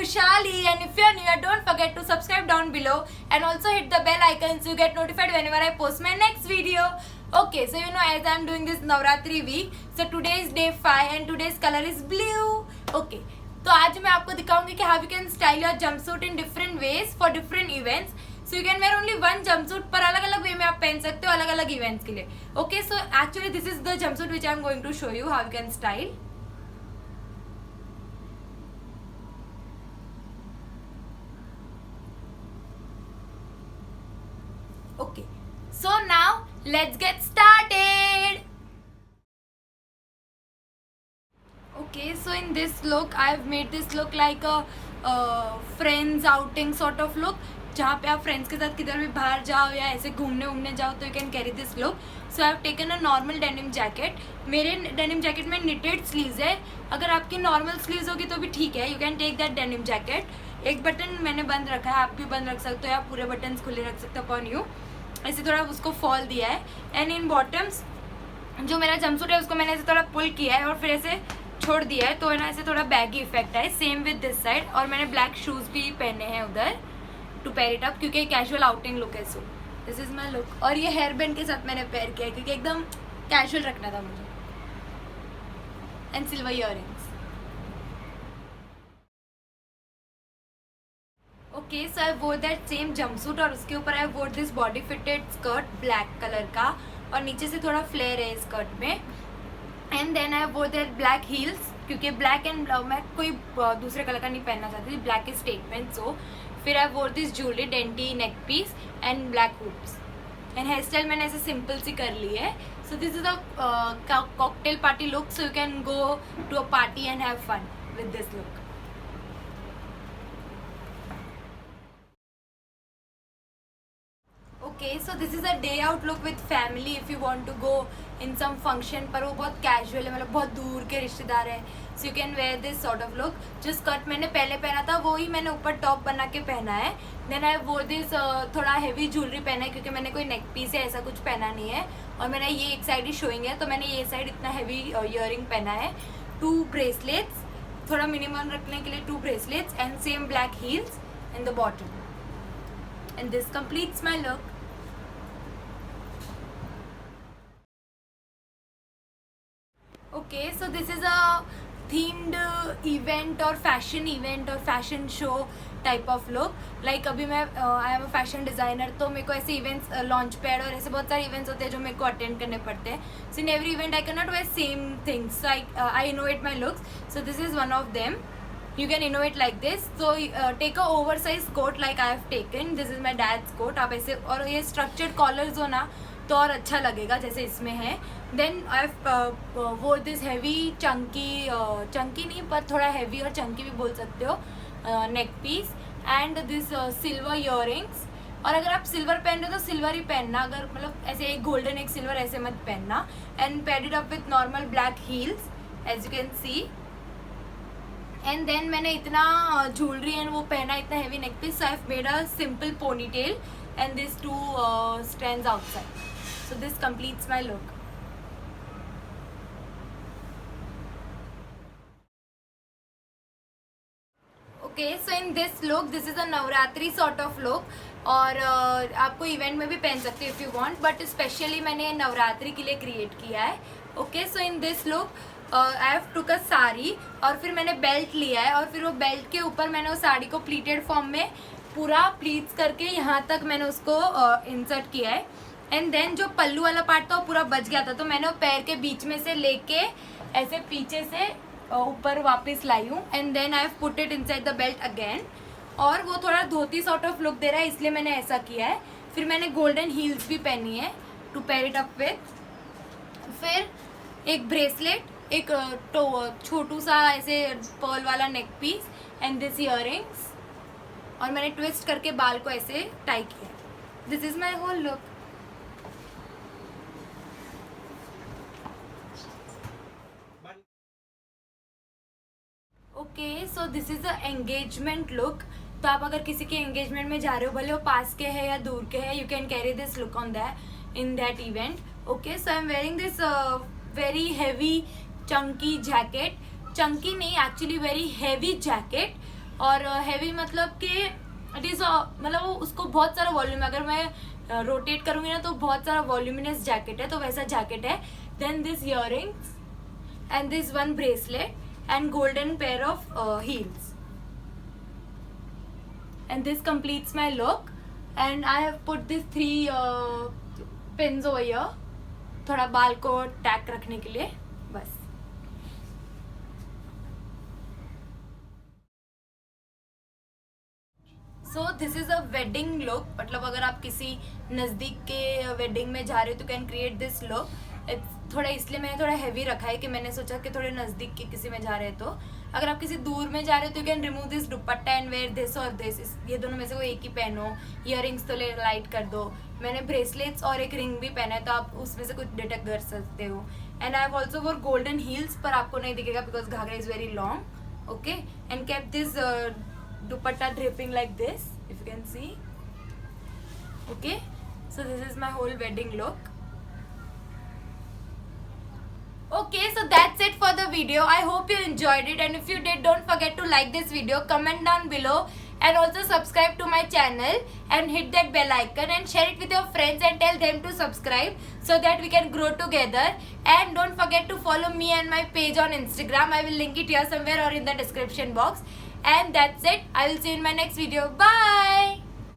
Vishali, and if you are new, don't forget to subscribe down below and also hit the bell icon so you get notified whenever I post my next video. Okay, so as I am doing this Navratri week, so today is day 5 and today's color is blue. Okay, तो आज मैं आपको दिखाऊंगी कि how you can style your jumpsuit in different ways for different events. So you can wear only one jumpsuit, पर अलग अलग वे में आप पहन सकते हो अलग अलग events के लिए. Okay, so actually this is the jumpsuit which I am going to show you how you can style. Okay, so now let's get started. Okay, so in this look I have made this look like a friends outing sort of look, जहाँ पे आप friends के साथ किधर भी बाहर जाओ या ऐसे घूमने उमने जाओ तो you can carry this look. So I have taken a normal denim jacket. मेरे डेनिम जैकेट में निटेड स्लीव्स है. अगर आपकी नॉर्मल स्लीव्स होगी तो भी ठीक है, you can take that denim jacket. एक बटन मैंने बंद रखा है, आप भी बंद रख सकते हो या पूरे बटन खुले रख सकते हो अपॉन यू. ऐसे थोड़ा उसको फॉल दिया है. एंड इन बॉटम्स जो मेरा जंपसूट है उसको मैंने ऐसे थोड़ा पुल किया है और फिर ऐसे छोड़ दिया है, तो है ना ऐसे थोड़ा बैगी इफेक्ट है. Same with this side. और मैंने ब्लैक शूज़ भी पहने हैं उधर टू पेयर इट अप, क्योंकि कैजुअल आउटिंग लुक है. So this is my look. और ये हेयर बैंड के साथ मैंने पेयर किया है क्योंकि एकदम कैजुअल रखना था मुझे. And silver earrings. ओके, सो आई वोर दैट सेम जंपसूट और उसके ऊपर आई wore this body fitted skirt black colour का और नीचे से थोड़ा फ्लेयर है स्कर्ट में. एंड देन आई वोर दैट ब्लैक हील्स, क्योंकि ब्लैक एंड मैं कोई दूसरे कलर का नहीं पहनना चाहती थी. Black is statement. सो फिर I wore this jewellery dainty neck piece and black hoops. And hair style मैंने ऐसे सिंपल सी कर ली है. So this is a cocktail party look. So you can go to a party and have fun with this look. Okay, so this is a day out look with family if you want to go in some function, पर वो बहुत casual है, मतलब बहुत दूर के रिश्तेदार हैं. So you can wear this sort of look. जो स्कर्ट मैंने पहले पहना था वो ही मैंने ऊपर टॉप बना के पहना है. Then I wore this थोड़ा हेवी ज्वेलरी पहना है क्योंकि मैंने कोई नेक पीस या ऐसा कुछ पहना नहीं है और मैंने ये एक साइड ही शोइंग है, तो मैंने ये साइड इतना हेवी ईयरिंग पहना है. 2 ब्रेसलेट्स, थोड़ा मिनिमम रखने के लिए 2 bracelets and same black heels in the bottom. And this completes my look. Okay, so this is a themed event or fashion event or fashion show type of look. Like अभी मैं I am a fashion designer, तो मेरे को ऐसे events launch pad और ऐसे बहुत सारे events होते हैं जो मेरे को attend करने पड़ते हैं. So in every event I cannot wear same things. So I innovate my looks. So this is one of them. You can innovate like this. So take a oversized coat like I have taken. This is my dad's coat. आप ऐसे, और ये structured collars हो ना तो और अच्छा लगेगा जैसे इसमें है. Then I wore this heavy Chunky नहीं पर थोड़ा हैवी और चंकी भी बोल सकते हो neck piece and this silver earrings. और अगर आप सिल्वर पहन रहे हो तो सिल्वर ही पहनना, अगर मतलब ऐसे एक गोल्डन एक सिल्वर ऐसे मत पहनना. And paired it up with normal black heels as you can see. And then मैंने इतना ज्वेलरी एंड वो पहना, इतना heavy neck piece. So I have made a simple ponytail and this 2 strands outside. So this completes my look. Okay, so in this look, this is a Navratri sort of look. और आपको event में भी पहन सकते हो if you want, but specially मैंने नवरात्रि के लिए क्रिएट किया है. Okay, so in this look I have took a sari और फिर मैंने बेल्ट लिया है और फिर वो बेल्ट के ऊपर मैंने उस साड़ी को प्लीटेड फॉर्म में पूरा प्लीट्स करके यहाँ तक मैंने उसको इंसर्ट किया है. एंड देन जो पल्लू वाला पार्ट था वो पूरा बच गया था, तो मैंने वो पैर के बीच में से लेके ऐसे पीछे से ऊपर वापस लाई हूँ. And then I have put it inside the belt again. और वो थोड़ा धोती सॉर्ट ऑफ लुक दे रहा है इसलिए मैंने ऐसा किया है. फिर मैंने गोल्डन हील्स भी पहनी है to pair it up with. फिर एक ब्रेसलेट, एक छोटू सा ऐसे पर्ल वाला neck piece and this earrings. और मैंने ट्विस्ट करके बाल को ऐसे टाई किया. This is my whole look. Okay, so this is a engagement look. तो आप अगर किसी के एंगेजमेंट में जा रहे हो, भले वो पास के है या दूर के है, you can carry this look on that in that event. Okay, so I am wearing this very heavy Chunky jacket. Chunky नहीं, एक्चुअली वेरी हैवी जैकेट. और हैवी मतलब कि इट इज मतलब वो उसको बहुत सारा वॉल्यूम है, अगर मैं रोटेट करूंगी ना तो बहुत सारा वॉल्यूमिनस जैकेट है, तो वैसा जैकेट है. Then this earrings and this one bracelet and golden pair of heels, and this completes my look. And I have put these 3 pins over here, थोड़ा बाल को टैक रखने के लिए बस. सो this is a wedding look, मतलब अगर आप किसी नज़दीक के वेडिंग में जा रहे हो तो कैन क्रिएट दिस लुक. थोड़ा इसलिए मैंने थोड़ा हैवी रखा है कि मैंने सोचा कि थोड़े नज़दीक के किसी में जा रहे हो तो. अगर आप किसी दूर में जा रहे हो तो you can remove this dupatta and wear this और दिस, ये दोनों में से कोई एक ही पहनो. इयररिंग्स तो लाइट कर दो. मैंने ब्रेसलेट्स और एक रिंग भी पहना है, तो आप उसमें से कुछ डिटेक्ट कर सकते हो. And I have also wore golden heels, पर आपको नहीं दिखेगा because ghagra is very long. Okay, and keep this dupatta draping like this, if you can see. Okay, so this is my whole wedding look. Okay, so that's it for the video. I hope you enjoyed it, and if you did, don't forget to like this video, comment down below, and also subscribe to my channel and hit that bell icon and share it with your friends and tell them to subscribe so that we can grow together. And don't forget to follow me and my page on Instagram. I will link it here somewhere or in the description box. And that's it. I will see you in my next video. Bye.